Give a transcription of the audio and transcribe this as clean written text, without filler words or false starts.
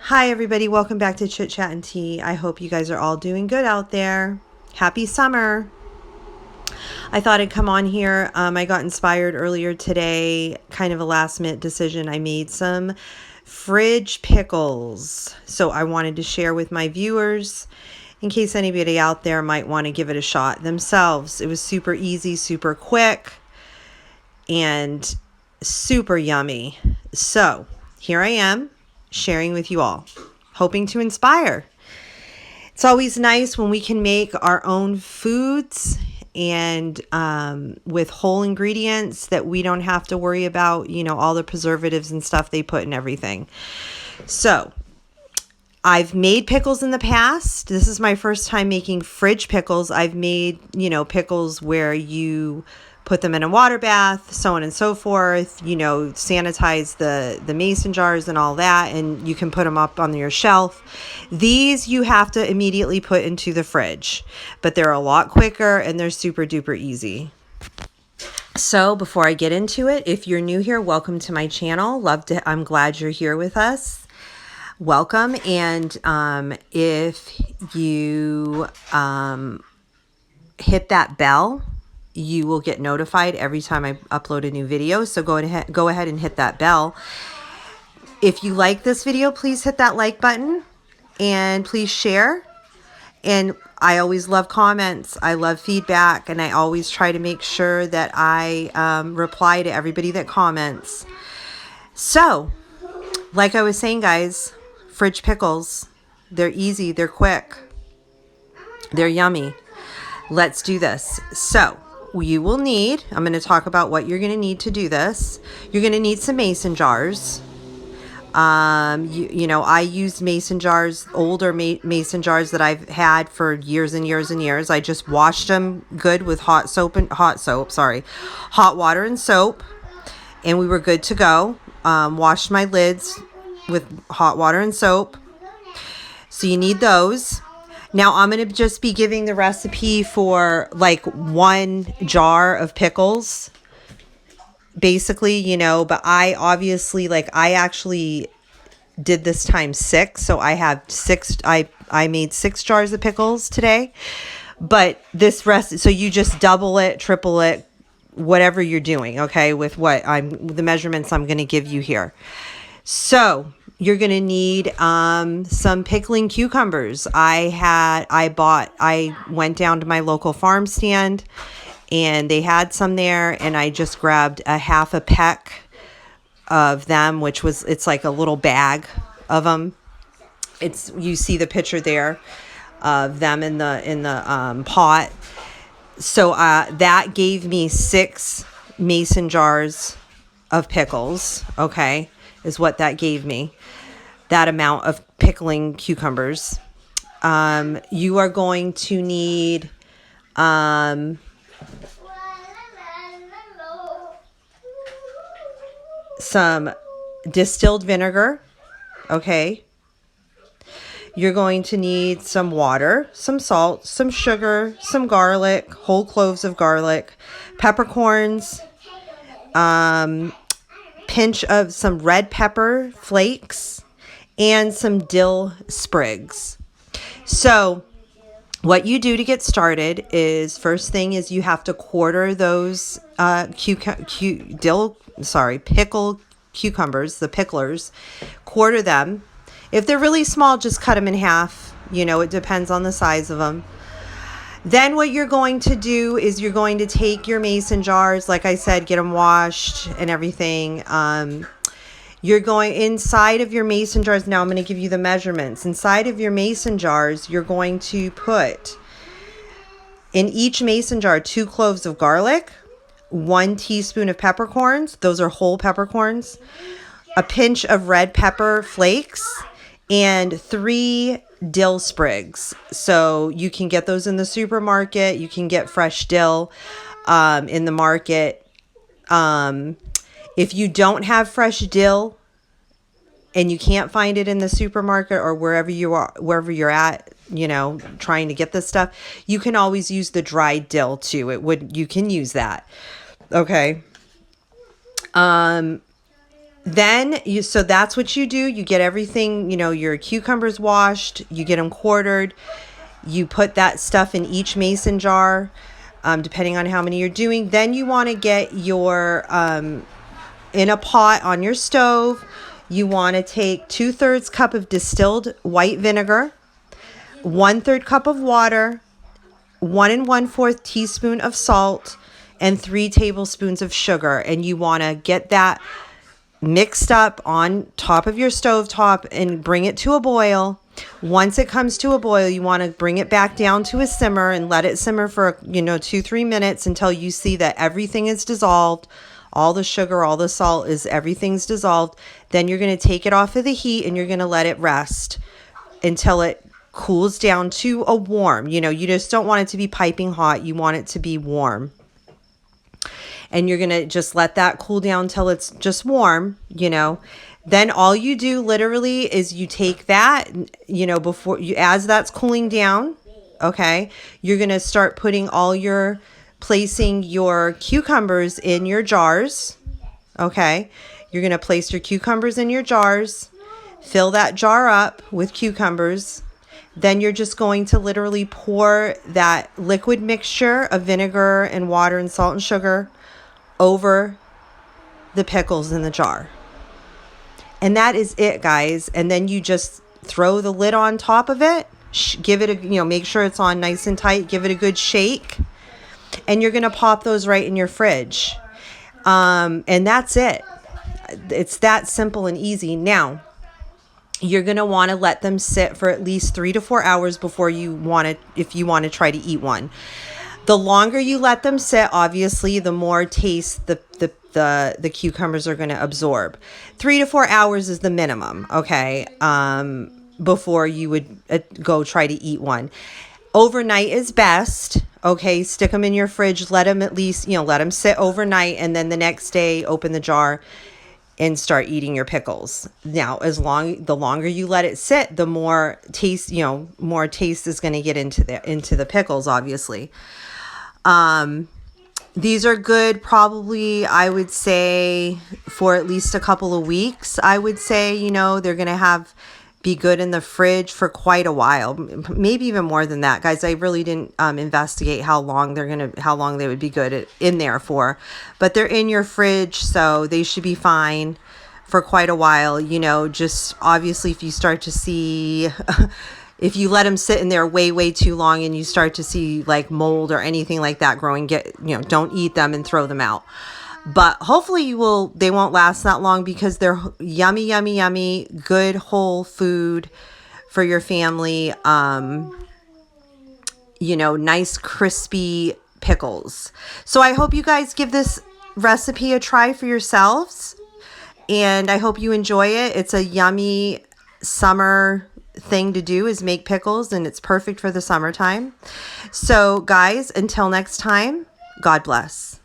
Hi everybody, welcome back to Chit Chat and Tea. I hope you guys are all doing good out there. Happy summer. I thought I'd come on here. I got inspired earlier today, kind of a last minute decision. I made some fridge pickles. So I wanted to share with my viewers in case anybody out there might want to give it a shot themselves. It was super easy, super quick, and super yummy. So here I am, sharing with you all, hoping to inspire. It's always nice when we can make our own foods and with whole ingredients that we don't have to worry about, all the preservatives and stuff they put in everything. So I've made pickles in the past. This is my first time making fridge pickles. I've made, pickles where you put them in a water bath, so on and so forth, sanitize the mason jars and all that, and you can put them up on your shelf. These you have to immediately put into the fridge, but they're a lot quicker and they're super duper easy. So before I get into it, if you're new here, welcome to my channel. I'm glad you're here with us. Welcome. And if you hit that bell, you will get notified every time I upload a new video. So go ahead and hit that bell. If you like this video, please hit that like button and please share. And I always love comments. I love feedback, and I always try to make sure that I reply to everybody that comments. So, like I was saying, guys, fridge pickles, they're easy, they're quick, they're yummy. Let's do this. So, you will need, I'm going to talk about what you're going to need to do this. You're going to need some mason jars. I used mason jars, older mason jars that I've had for years and years and years. I just washed them good with hot water and soap, and we were good to go. Washed my lids with hot water and soap. So you need those. Now I'm going to just be giving the recipe for like 1 jar of pickles, basically, but I actually did this time 6. So I have 6, I made 6 jars of pickles today, but this recipe, so you just double it, triple it, whatever you're doing. Okay. With the measurements I'm going to give you here. So you're going to need some pickling cucumbers. I went down to my local farm stand and they had some there, and I just grabbed a half a peck of them, it's like a little bag of them. You see the picture there of them in the pot. So that gave me 6 mason jars of pickles. Okay. Is what that gave me, that amount of pickling cucumbers. You are going to need some distilled vinegar. Okay. You're going to need some water, some salt, some sugar, some garlic, whole cloves of garlic, peppercorns, pinch of some red pepper flakes, and some dill sprigs. So what you do to get started is, first thing is you have to quarter those pickle cucumbers, the picklers. Quarter them. If they're really small, just cut them in half. It depends on the size of them. Then what you're going to do is you're going to take your mason jars, like I said, get them washed and everything. You're going inside of your mason jars. Now I'm going to give you the measurements. Inside of your mason jars, you're going to put in each mason jar 2 cloves of garlic, 1 teaspoon of peppercorns. Those are whole peppercorns. A pinch of red pepper flakes, and 3 dill sprigs. So you can get those in the supermarket. You can get fresh dill in the market. If you don't have fresh dill and you can't find it in the supermarket or wherever you're at, trying to get this stuff, you can always use the dried dill too. You can use that. Okay. So that's what you do. You get everything, your cucumbers washed, you get them quartered. You put that stuff in each mason jar, depending on how many you're doing. Then you want to get your, in a pot on your stove, you want to take 2/3 cup of distilled white vinegar, 1/3 cup of water, 1 1/4 teaspoon of salt, and 3 tablespoons of sugar. And you want to get that mixed up on top of your stovetop and bring it to a boil. Once it comes to a boil, you want to bring it back down to a simmer and let it simmer for 2-3 minutes until you see that everything is dissolved. All the sugar, all the salt everything's dissolved. Then you're going to take it off of the heat and you're going to let it rest until it cools down to a warm. You just don't want it to be piping hot. You want it to be warm. And you're going to just let that cool down till it's just warm, Then all you do literally is you take that, as that's cooling down, okay, you're going to start placing your cucumbers in your jars, okay? You're going to place your cucumbers in your jars, fill that jar up with cucumbers. Then you're just going to literally pour that liquid mixture of vinegar and water and salt and sugar over the pickles in the jar. And that is it, guys. And then you just throw the lid on top of it, give it make sure it's on nice and tight, give it a good shake, and you're going to pop those right in your fridge. And that's it. It's that simple and easy. Now, you're going to want to let them sit for at least 3 to 4 hours before if you want to try to eat one. The longer you let them sit, obviously, the more taste the cucumbers are going to absorb. 3 to 4 hours is the minimum, okay, before you would go try to eat one. Overnight is best, okay? Stick them in your fridge. Let them at least, let them sit overnight, and then the next day, open the jar and start eating your pickles. Now, the longer you let it sit, the more taste, more taste is going to get into the pickles, obviously. These are good, probably, I would say, for at least a couple of weeks. I would say, they're going to be good in the fridge for quite a while, maybe even more than that, guys. I really didn't investigate how long they would be good in there for, but they're in your fridge, so they should be fine for quite a while. Just obviously, if you start to see if you let them sit in there way too long and you start to see like mold or anything like that growing, don't eat them and throw them out. But hopefully they won't last that long, because they're yummy, good whole food for your family. Nice crispy pickles. So I hope you guys give this recipe a try for yourselves, and I hope you enjoy it. It's a yummy summer thing to do, is make pickles, and it's perfect for the summertime. So guys, until next time, God bless.